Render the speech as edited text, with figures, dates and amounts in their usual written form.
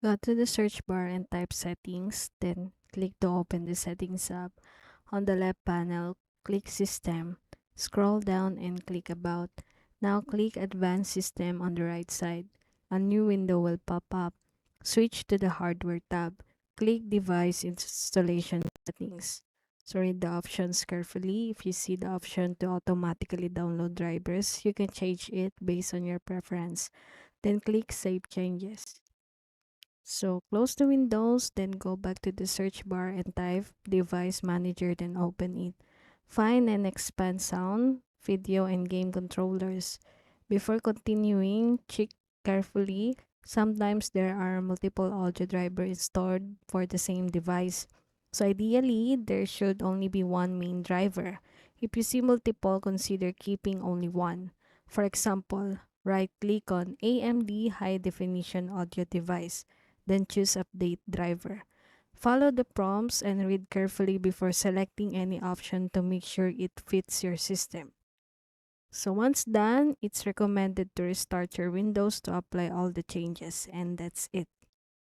Go to the search bar and type settings, then click to open the settings app. On the left panel, click System. Scroll down and click About. Now click Advanced System on the right side. A new window will pop up. Switch to the Hardware tab. Click Device Installation Settings. So read the options carefully. If you see the option to automatically download drivers, you can change it based on your preference. Then click Save Changes. So close the windows, then go back to the search bar and type Device Manager, then open it. Find and expand sound, video, and game controllers. Before continuing, check carefully. Sometimes there are multiple audio drivers stored for the same device. So ideally, there should only be one main driver. If you see multiple, consider keeping only one. For example, right-click on AMD High Definition Audio Device, then choose Update Driver. Follow the prompts and read carefully before selecting any option to make sure it fits your system. So once done, it's recommended to restart your Windows to apply all the changes, and that's it.